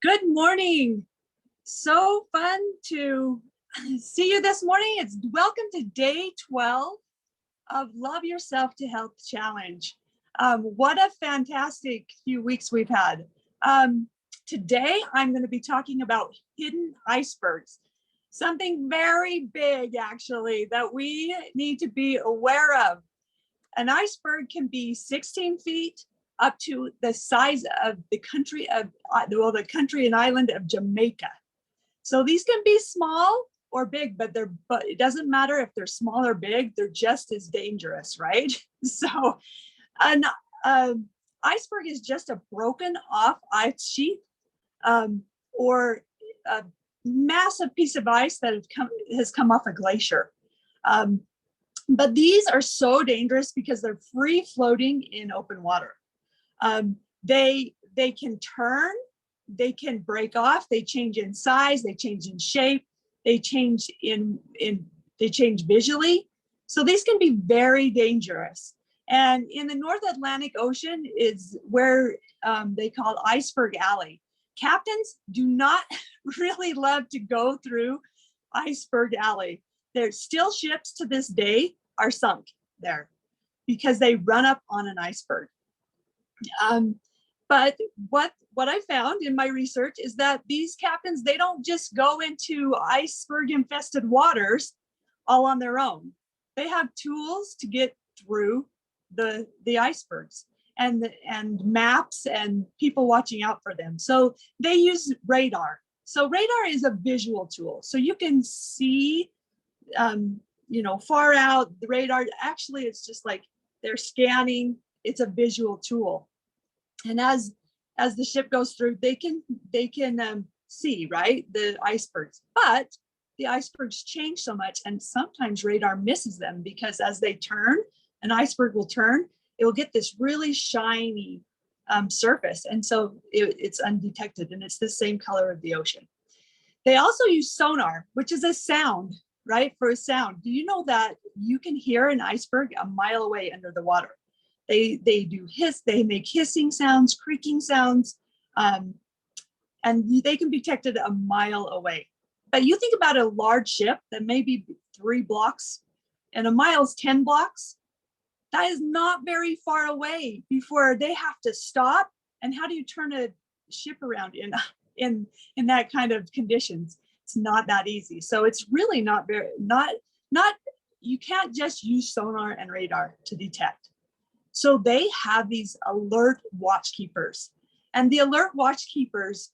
Good morning. So fun to see you this morning. It's welcome to day 12 of Love Yourself to Health Challenge. What a fantastic few weeks we've had. Today, I'm going to be talking about hidden icebergs, something very big, actually, that we need to be aware of. An iceberg can be 16 feet up to the size of the country of, the country and island of Jamaica. So these can be small or big, but it doesn't matter if they're small or big, they're just as dangerous, right? So an iceberg is just a broken off ice sheet, or a massive piece of ice that has come off a glacier. But these are so dangerous because they're free floating in open water. They can turn, they can break off, they change in size, they change in shape, they change they change visually. So these can be very dangerous. And in the North Atlantic Ocean is where they call Iceberg Alley. Captains do not really love to go through Iceberg Alley. There's still ships to this day are sunk there because they run up on an iceberg. But what I found in my research is that these captains, they don't just go into iceberg infested waters all on their own. They have tools to get through the icebergs and maps and people watching out for them. So they use radar. So radar is a visual tool. So you can see, far out. The radar, actually, it's just like they're scanning. It's a visual tool. And as the ship goes through, they can see, right, the icebergs. But the icebergs change so much, and sometimes radar misses them because as they turn, an iceberg will turn, it will get this really shiny surface, and so it's undetected, and it's the same color of the ocean. They also use sonar, which is a sound, right? For a sound. Do you know that you can hear an iceberg a mile away under the water? They do they make hissing sounds, creaking sounds, and they can be detected a mile away. But you think about a large ship that may be 3 blocks, and a mile is 10 blocks. That is not very far away before they have to stop. And how do you turn a ship around in that kind of conditions? It's not that easy. So it's really not you can't just use sonar and radar to detect. So they have these alert watchkeepers, and the alert watchkeepers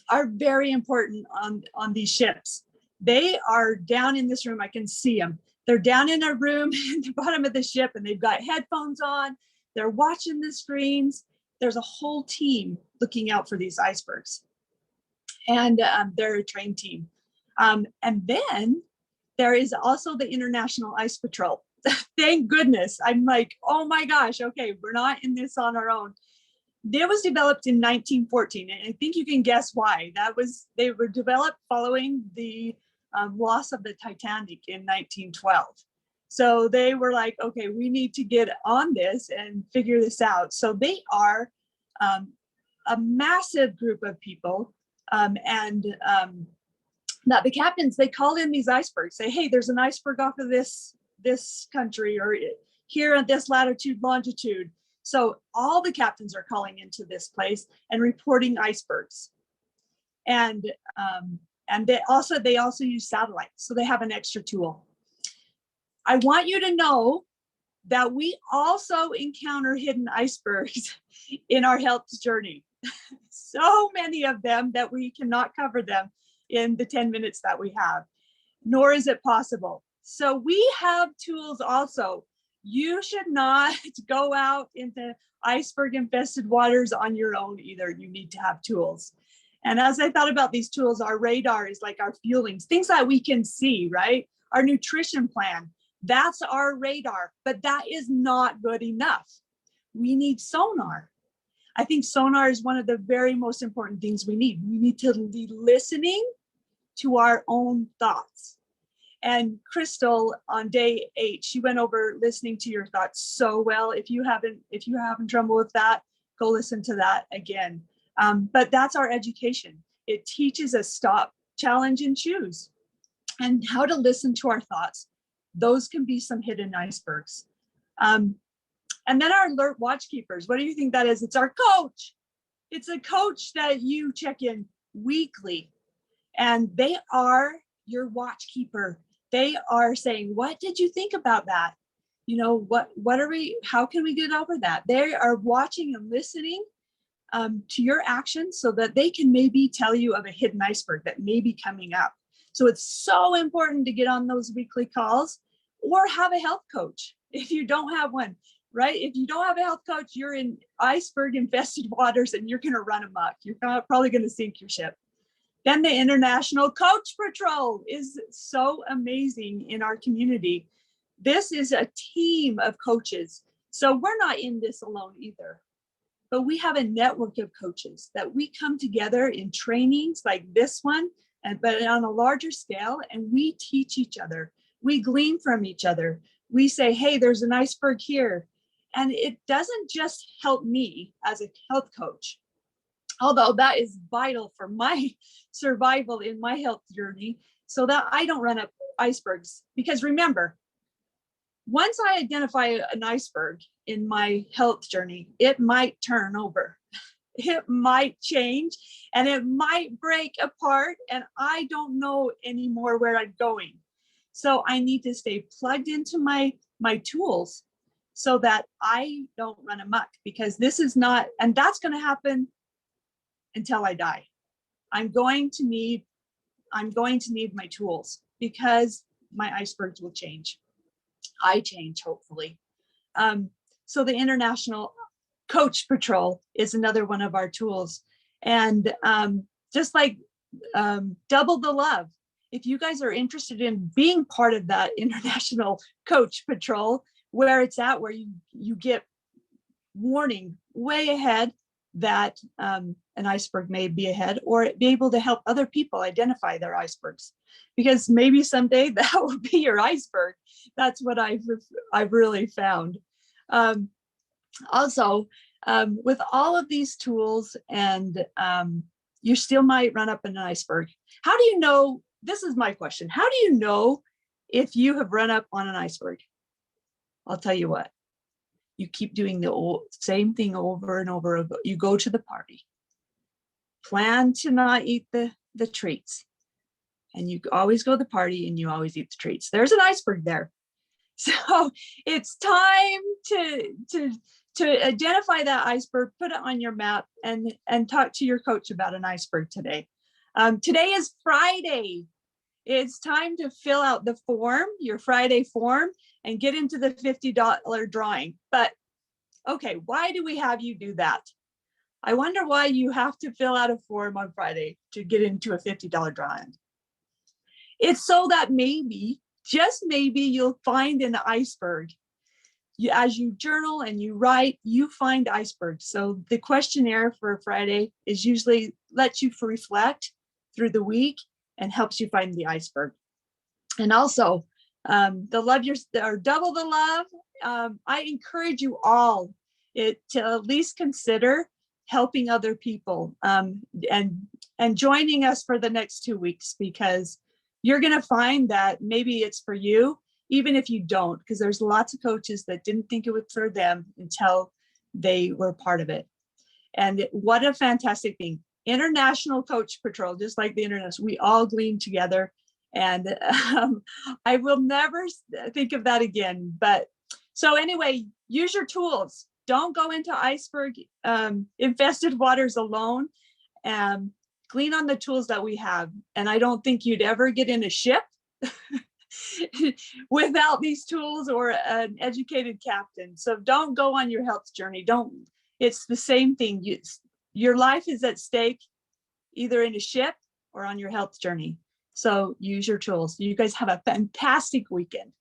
are very important on these ships. They are down in this room. I can see them. They're down in a room at the bottom of the ship, and they've got headphones on. They're watching the screens. There's a whole team looking out for these icebergs, and they're a trained team. And then there is also the International Ice Patrol. Thank goodness. I'm like, oh my gosh, okay, we're not in this on our own. It was developed in 1914, and I think you can guess why. They were developed following the loss of the Titanic in 1912. So they were like, okay, we need to get on this and figure this out. So they are a massive group of people, and that the captains, they call in these icebergs, say, hey, there's an iceberg off of this country, or here at this latitude, longitude. So all the captains are calling into this place and reporting icebergs. And they also use satellites, so they have an extra tool. I want you to know that we also encounter hidden icebergs in our health journey. So many of them that we cannot cover them in the 10 minutes that we have, nor is it possible. So we have tools also. You should not go out into iceberg infested waters on your own either. You need to have tools. And as I thought about these tools, our radar is like our fuelings, things that we can see, right? Our nutrition plan, that's our radar, but that is not good enough. We need sonar. I think sonar is one of the very most important things we need. We need to be listening to our own thoughts. And Crystal, on day 8, she went over listening to your thoughts so well. If you haven't trouble with that, go listen to that again. But that's our education. It teaches us stop, challenge, and choose, and how to listen to our thoughts. Those can be some hidden icebergs. And then our alert watchkeepers. What do you think that is? It's our coach. It's a coach that you check in weekly, and they are your watchkeeper. They are saying, what did you think about that? You know, what are we, how can we get over that? They are watching and listening to your actions so that they can maybe tell you of a hidden iceberg that may be coming up. So it's so important to get on those weekly calls or have a health coach if you don't have one, right? If you don't have a health coach, you're in iceberg infested waters and you're going to run amok. You're probably going to sink your ship. Then the International Coach Patrol is so amazing in our community. This is a team of coaches. So we're not in this alone either, but we have a network of coaches that we come together in trainings like this one, but on a larger scale, and we teach each other. We glean from each other. We say, hey, there's an iceberg here. And it doesn't just help me as a health coach, although that is vital for my survival in my health journey so that I don't run up icebergs. Because remember, once I identify an iceberg in my health journey, it might turn over, it might change, and it might break apart, and I don't know anymore where I'm going. So I need to stay plugged into my tools so that I don't run amok, because this is not, and that's going to happen until I die. I'm going to need my tools because my icebergs will change. I change, hopefully. So the International Coach Patrol is another one of our tools. And just like Double the Love, if you guys are interested in being part of that International Coach Patrol, where it's at, where you get warning way ahead that an iceberg may be ahead, or be able to help other people identify their icebergs, because maybe someday that will be your iceberg. That's what I've really found. Also, with all of these tools, and you still might run up an iceberg. How do you know? This is my question. How do you know if you have run up on an iceberg? I'll tell you what. You keep doing the same thing over and over. You go to the party, plan to not eat the treats, and you always go to the party and you always eat the treats. There's an iceberg there. So it's time to identify that iceberg, put it on your map, and talk to your coach about an iceberg today. Today is Friday. It's time to fill out the form, your Friday form, and get into the $50 drawing. But okay, why do we have you do that? I wonder why you have to fill out a form on Friday to get into a $50 drawing. It's so that maybe, just maybe, you'll find an iceberg. As you journal and you write, you find icebergs. So the questionnaire for Friday is usually lets you reflect through the week and helps you find the iceberg. And also, the Love Your, or Double the Love, I encourage you all to at least consider helping other people and joining us for the next 2 weeks, because you're going to find that maybe it's for you, even if you don't, because there's lots of coaches that didn't think it was for them until they were part of it. And what a fantastic thing. International Coach Patrol, just like the International, we all glean together. And I will never think of that again. But so anyway, use your tools. Don't go into iceberg infested waters alone. Glean on the tools that we have. And I don't think you'd ever get in a ship without these tools or an educated captain. So don't go on your health journey. It's the same thing. Your life is at stake, either in a ship or on your health journey. So use your tools. You guys have a fantastic weekend.